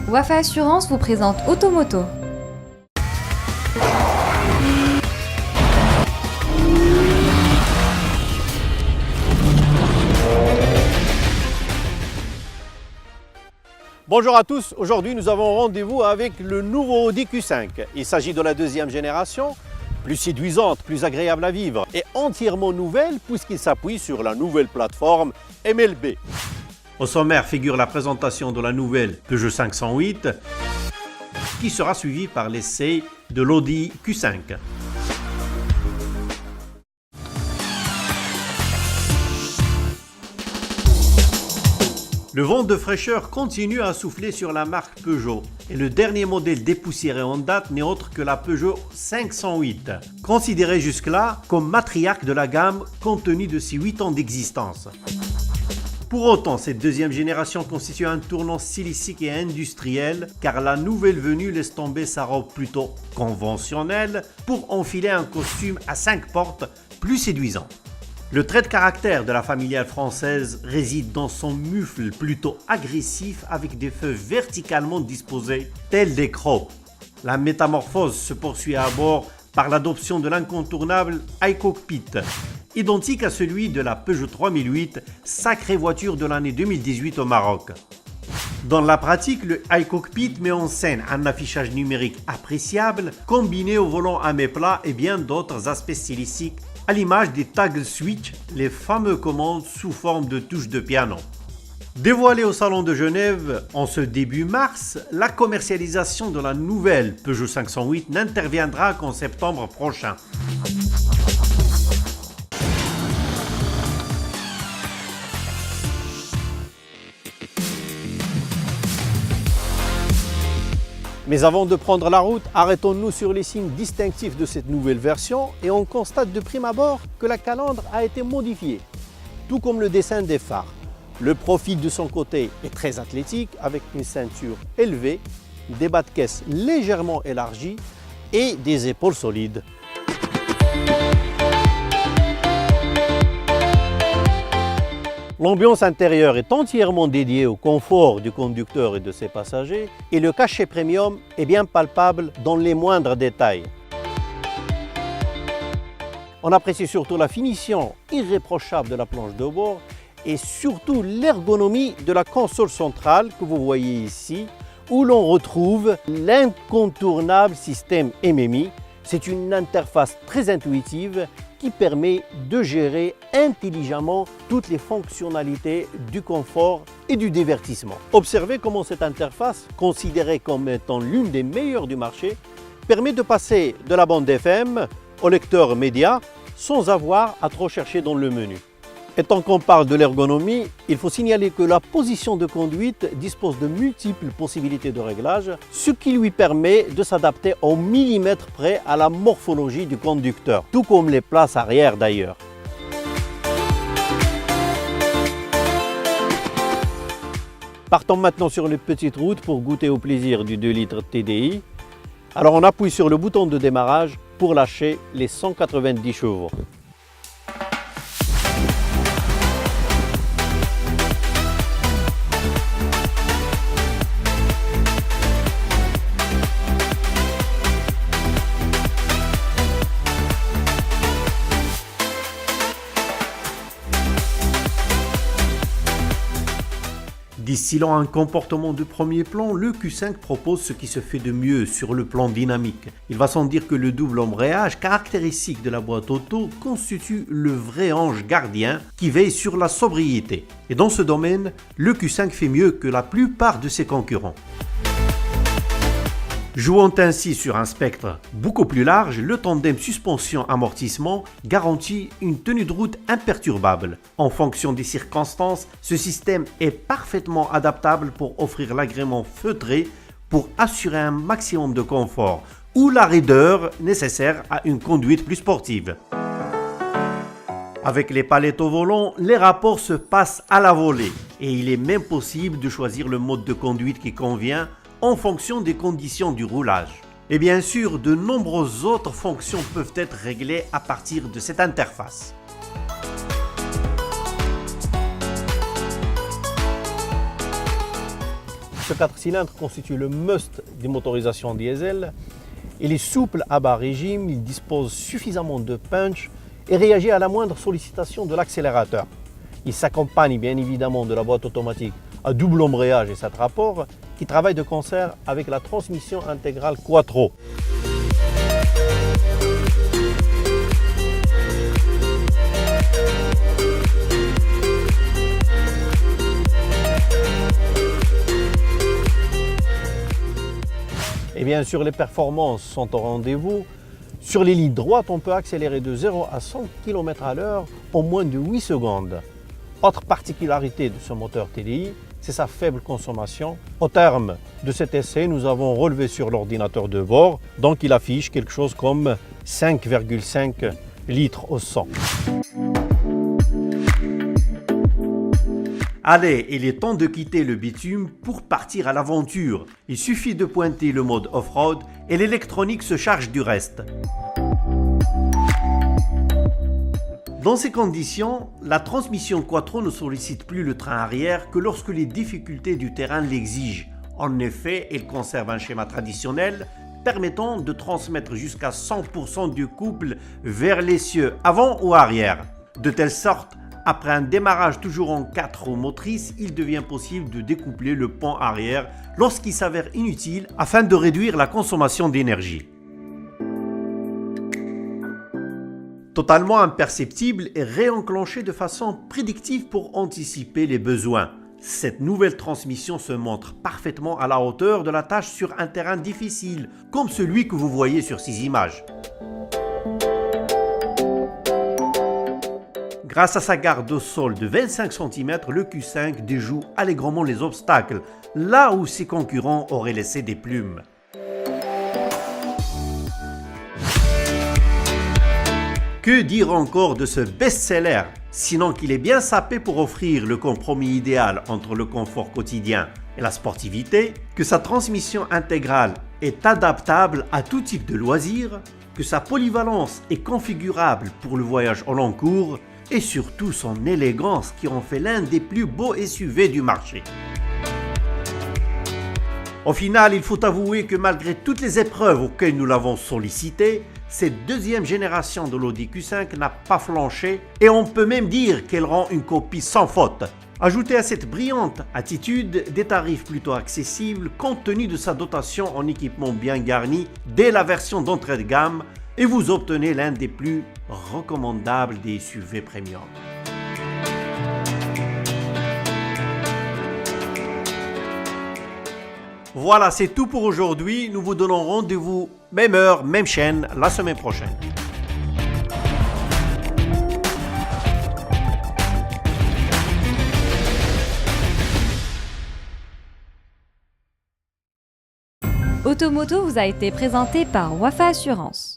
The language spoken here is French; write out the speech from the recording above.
Wafa Assurance vous présente Automoto. Bonjour à tous, aujourd'hui nous avons rendez-vous avec le nouveau Audi Q5. Il s'agit de la deuxième génération, plus séduisante, plus agréable à vivre et entièrement nouvelle puisqu'il s'appuie sur la nouvelle plateforme MLB. Au sommaire figure la présentation de la nouvelle Peugeot 508 qui sera suivie par l'essai de l'Audi Q5. Le vent de fraîcheur continue à souffler sur la marque Peugeot et le dernier modèle dépoussiéré en date n'est autre que la Peugeot 508, considérée jusque-là comme matriarque de la gamme compte tenu de ses 8 ans d'existence. Pour autant, cette deuxième génération constitue un tournant stylistique et industriel car la nouvelle venue laisse tomber sa robe plutôt conventionnelle pour enfiler un costume à 5 portes plus séduisant. Le trait de caractère de la familiale française réside dans son mufle plutôt agressif avec des feux verticalement disposés tels des crocs. La métamorphose se poursuit à bord par l'adoption de l'incontournable iCockpit, identique à celui de la Peugeot 3008, sacrée voiture de l'année 2018 au Maroc. Dans la pratique, le iCockpit met en scène un affichage numérique appréciable combiné au volant à mes plats et bien d'autres aspects stylistiques à l'image des toggle switch, les fameux commandes sous forme de touches de piano. Dévoilée au Salon de Genève en ce début mars, la commercialisation de la nouvelle Peugeot 508 n'interviendra qu'en septembre prochain. Mais avant de prendre la route, arrêtons-nous sur les signes distinctifs de cette nouvelle version et on constate de prime abord que la calandre a été modifiée, tout comme le dessin des phares. Le profil de son côté est très athlétique avec une ceinture élevée, des bas de caisse légèrement élargis et des épaules solides. L'ambiance intérieure est entièrement dédiée au confort du conducteur et de ses passagers et le cachet premium est bien palpable dans les moindres détails. On apprécie surtout la finition irréprochable de la planche de bord et surtout l'ergonomie de la console centrale que vous voyez ici où l'on retrouve l'incontournable système MMI. C'est une interface très intuitive qui permet de gérer intelligemment toutes les fonctionnalités du confort et du divertissement. Observez comment cette interface, considérée comme étant l'une des meilleures du marché, permet de passer de la bande FM au lecteur média sans avoir à trop chercher dans le menu. Et tant qu'on parle de l'ergonomie, il faut signaler que la position de conduite dispose de multiples possibilités de réglage, ce qui lui permet de s'adapter au millimètre près à la morphologie du conducteur, tout comme les places arrière d'ailleurs. Partons maintenant sur les petites routes pour goûter au plaisir du 2 litres TDI. Alors on appuie sur le bouton de démarrage pour lâcher les 190 chevaux. Distillant un comportement de premier plan, le Q5 propose ce qui se fait de mieux sur le plan dynamique. Il va sans dire que le double embrayage, caractéristique de la boîte auto, constitue le vrai ange gardien qui veille sur la sobriété. Et dans ce domaine, le Q5 fait mieux que la plupart de ses concurrents. Jouant ainsi sur un spectre beaucoup plus large, le tandem suspension-amortissement garantit une tenue de route imperturbable. En fonction des circonstances, ce système est parfaitement adaptable pour offrir l'agrément feutré pour assurer un maximum de confort ou la raideur nécessaire à une conduite plus sportive. Avec les palettes au volant, les rapports se passent à la volée et il est même possible de choisir le mode de conduite qui convient en fonction des conditions du roulage. Et bien sûr, de nombreuses autres fonctions peuvent être réglées à partir de cette interface. Ce 4 cylindres constitue le must des motorisations diesel. Il est souple à bas régime, il dispose suffisamment de punch et réagit à la moindre sollicitation de l'accélérateur. Il s'accompagne bien évidemment de la boîte automatique à double embrayage et 7 rapports qui travaille de concert avec la transmission intégrale Quattro. Et bien sûr, les performances sont au rendez-vous. Sur les lignes droites, on peut accélérer de 0 à 100 km/h en moins de 8 secondes. Autre particularité de ce moteur TDI, c'est sa faible consommation. Au terme de cet essai, nous avons relevé sur l'ordinateur de bord, donc il affiche quelque chose comme 5,5 litres au 100. Allez, il est temps de quitter le bitume pour partir à l'aventure. Il suffit de pointer le mode off-road et l'électronique se charge du reste. Dans ces conditions, la transmission Quattro ne sollicite plus le train arrière que lorsque les difficultés du terrain l'exigent. En effet, elle conserve un schéma traditionnel permettant de transmettre jusqu'à 100% du couple vers l'essieu avant ou arrière. De telle sorte, après un démarrage toujours en 4 roues motrices, il devient possible de découpler le pont arrière lorsqu'il s'avère inutile afin de réduire la consommation d'énergie. Totalement imperceptible et réenclenché de façon prédictive pour anticiper les besoins. Cette nouvelle transmission se montre parfaitement à la hauteur de la tâche sur un terrain difficile, comme celui que vous voyez sur ces images. Grâce à sa garde au sol de 25 cm, le Q5 déjoue allègrement les obstacles, là où ses concurrents auraient laissé des plumes. Que dire encore de ce best-seller, sinon qu'il est bien sapé pour offrir le compromis idéal entre le confort quotidien et la sportivité, que sa transmission intégrale est adaptable à tout type de loisirs, que sa polyvalence est configurable pour le voyage au long cours, et surtout son élégance qui en fait l'un des plus beaux SUV du marché. Au final, il faut avouer que malgré toutes les épreuves auxquelles nous l'avons sollicité, cette deuxième génération de l'Audi Q5 n'a pas flanché et on peut même dire qu'elle rend une copie sans faute. Ajoutez à cette brillante attitude des tarifs plutôt accessibles compte tenu de sa dotation en équipement bien garni dès la version d'entrée de gamme et vous obtenez l'un des plus recommandables des SUV premium. Voilà, c'est tout pour aujourd'hui. Nous vous donnons rendez-vous, même heure, même chaîne, la semaine prochaine. Automoto vous a été présenté par Wafa Assurance.